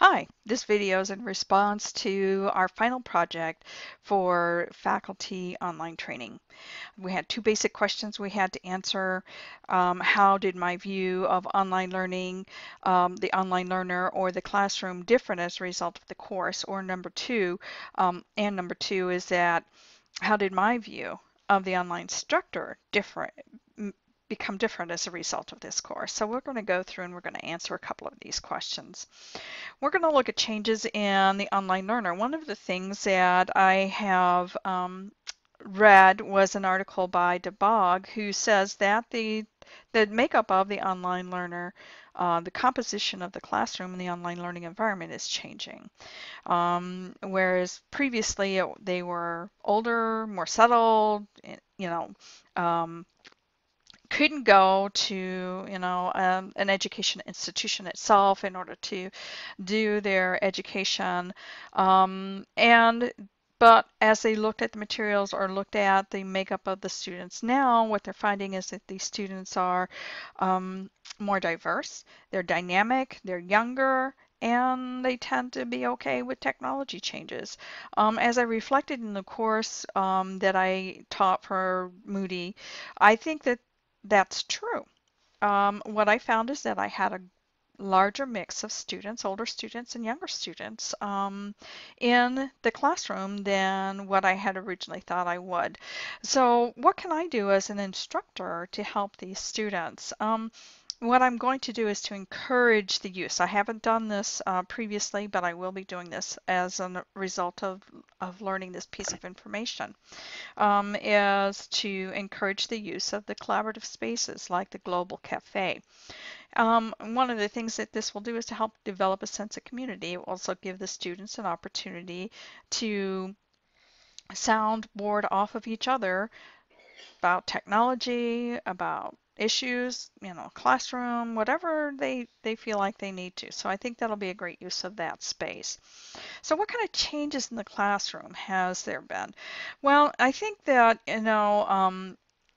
Hi, this video is in response to our final project for faculty online training. We had two basic questions we had to answer. How did my view of online learning, the online learner or the classroom different as a result of the course? Or number two is that how did my view of the online instructor become different as a result of this course? So we're going to go through and we're going to answer a couple of these questions. We're going to look at changes in the online learner. One of the things that I have read was an article by DeBog who says that the makeup of the online learner, the composition of the classroom in the online learning environment is changing. Whereas previously they were older, more settled, um, couldn't go to an education institution itself in order to do their education, and but as they looked at the materials or looked at the makeup of the students now, what they're finding is that these students are more diverse, they're dynamic, they're younger, and they tend to be okay with technology changes. As I reflected in the course that I taught for Moody, I think that that's true. What I found is that I had a larger mix of students, older students and younger students, in the classroom than what I had originally thought I would. So what can I do as an instructor to help these students? What I'm going to do is to encourage the use. I haven't done this previously, but I will be doing this as a result of learning this piece of information, is to encourage the use of the collaborative spaces like the Global Cafe. One of the things that this will do is to help develop a sense of community. It will also give the students an opportunity to soundboard off of each other about technology, about issues, classroom, whatever they feel like they need to. So I think that'll be a great use of that space. So what kind of changes in the classroom has there been? Well, I think that,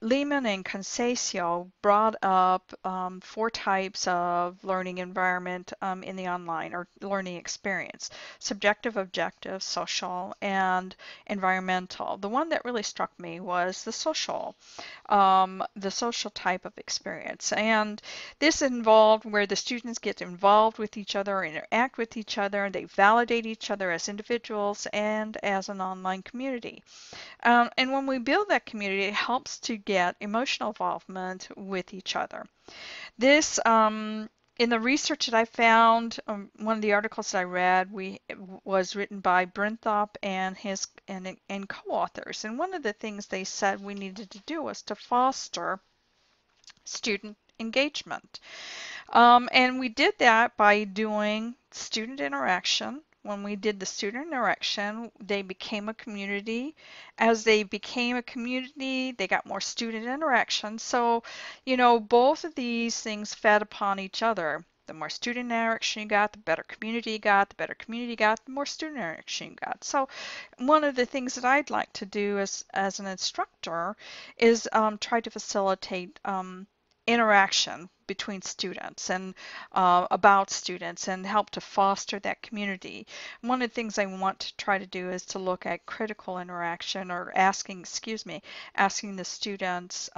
Lehman and Concesio brought up four types of learning environment in the online or learning experience: subjective, objective, social, and environmental. The one that really struck me was the social type of experience. And this involved where the students get involved with each other, interact with each other, and they validate each other as individuals and as an online community. And when we build that community, it helps to get emotional involvement with each other. This, in the research that I found, one of the articles that I read, was written by Brinthop and his and co-authors. And one of the things they said we needed to do was to foster student engagement. And we did that by doing student interaction. When we did the student interaction, they became a community. As they became a community, they got more student interaction. So, both of these things fed upon each other. The more student interaction you got, the better community you got, the better community you got, the more student interaction you got. So one of the things that I'd like to do as an instructor is try to facilitate interaction between students and about students and help to foster that community. One of the things I want to try to do is to look at critical interaction or asking the students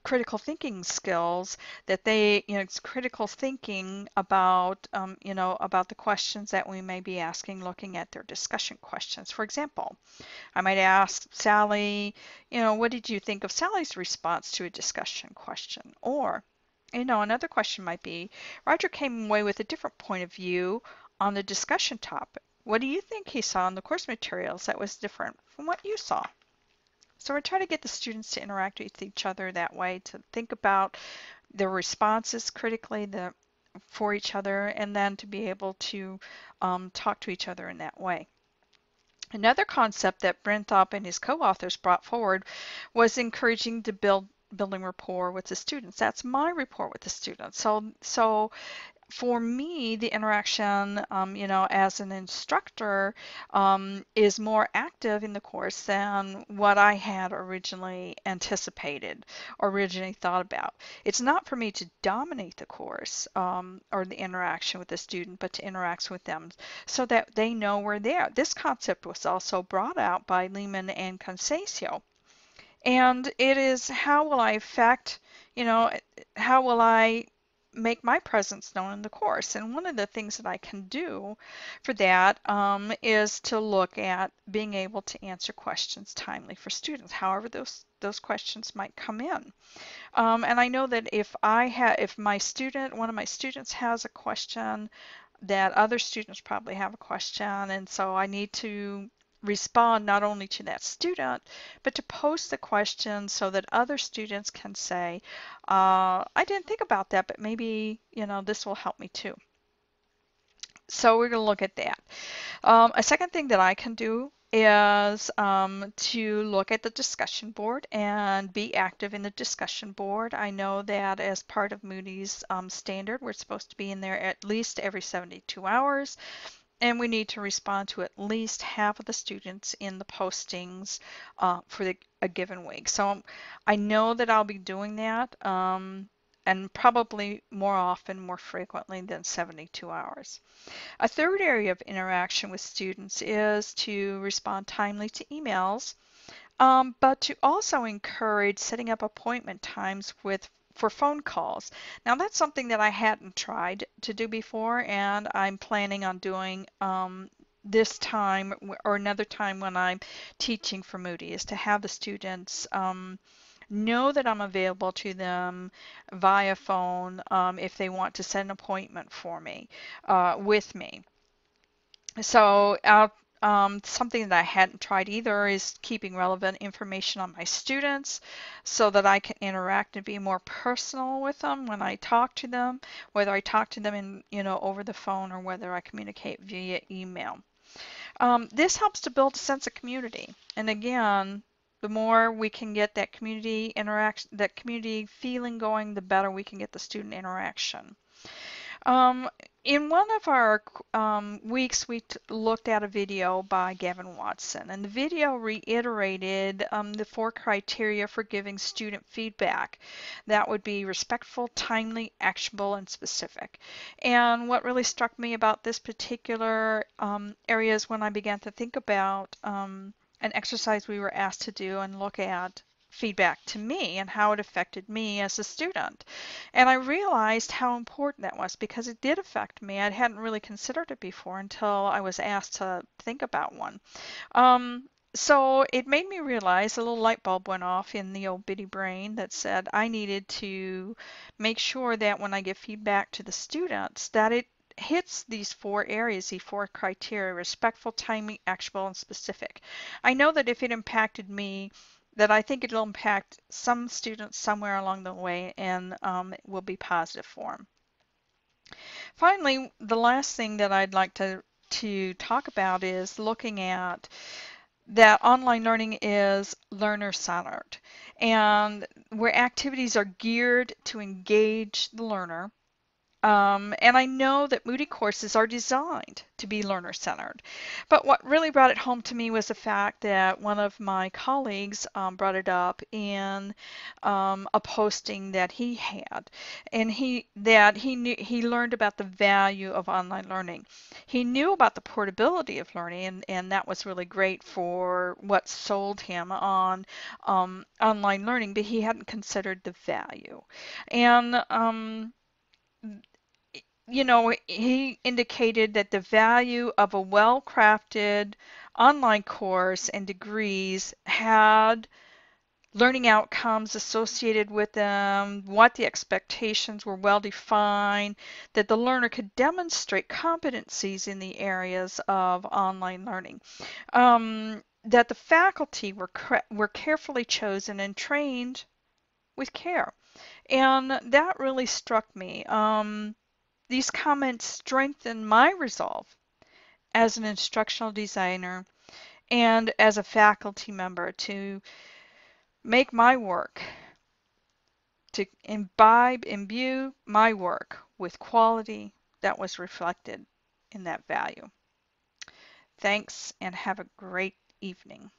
critical thinking skills that it's critical thinking about, about the questions that we may be asking, looking at their discussion questions. For example, I might ask Sally, what did you think of Sally's response to a discussion question? Or, another question might be, Roger came away with a different point of view on the discussion topic. What do you think he saw in the course materials that was different from what you saw? So we're trying to get the students to interact with each other that way, to think about their responses critically for each other, and then to be able to talk to each other in that way. Another concept that Brinthop and his co-authors brought forward was encouraging to building rapport with the students. That's my rapport with the students. So for me, the interaction, as an instructor, is more active in the course than what I had originally anticipated or originally thought about. It's not for me to dominate the course, or the interaction with the student, but to interact with them so that they know we're there. This concept was also brought out by Lehman and Concesio. And it is, how will I affect, you know, how will I make my presence known in the course? And one of the things that I can do for that, is to look at being able to answer questions timely for students, however those questions might come in. And I know that if my student, one of my students has a question, that other students probably have a question, and so I need to respond not only to that student, but to post the question so that other students can say, I didn't think about that, but maybe, this will help me too. So we're going to look at that. A second thing that I can do is to look at the discussion board and be active in the discussion board. I know that as part of Moody's standard, we're supposed to be in there at least every 72 hours, and we need to respond to at least half of the students in the postings for a given week. So I know that I'll be doing that, and probably more often, more frequently than 72 hours. A third area of interaction with students is to respond timely to emails, but to also encourage setting up appointment times for phone calls. Now that's something that I hadn't tried to do before, and I'm planning on doing this time or another time when I'm teaching for Moody, is to have the students know that I'm available to them via phone if they want to set an appointment for me, with me. So something that I hadn't tried either is keeping relevant information on my students so that I can interact and be more personal with them when I talk to them, whether I talk to them over the phone or whether I communicate via email. This helps to build a sense of community. And again, the more we can get that community interaction, that community feeling going, the better we can get the student interaction. In one of our weeks, we looked at a video by Gavin Watson, and the video reiterated the 4 criteria for giving student feedback. That would be respectful, timely, actionable, and specific. And what really struck me about this particular area is when I began to think about an exercise we were asked to do and look at feedback to me and how it affected me as a student. And I realized how important that was because it did affect me. I hadn't really considered it before until I was asked to think about one. So it made me realize, a little light bulb went off in the old bitty brain that said I needed to make sure that when I give feedback to the students that it hits these 4 areas, these 4 criteria: respectful, timely, actionable, and specific. I know that if it impacted me, that I think it'll impact some students somewhere along the way, and it will be positive for them. Finally, the last thing that I'd like to talk about is looking at that online learning is learner-centered, and where activities are geared to engage the learner. And I know that Moody courses are designed to be learner-centered. But what really brought it home to me was the fact that one of my colleagues brought it up in a posting that he had, and he learned about the value of online learning. He knew about the portability of learning, and that was really great for what sold him on online learning, but he hadn't considered the value. And he indicated that the value of a well-crafted online course and degrees had learning outcomes associated with them, what the expectations were well defined, that the learner could demonstrate competencies in the areas of online learning, that the faculty were carefully chosen and trained with care. And that really struck me. These comments strengthen my resolve as an instructional designer and as a faculty member to make my work, to imbue my work with quality, that was reflected in that value. Thanks and have a great evening.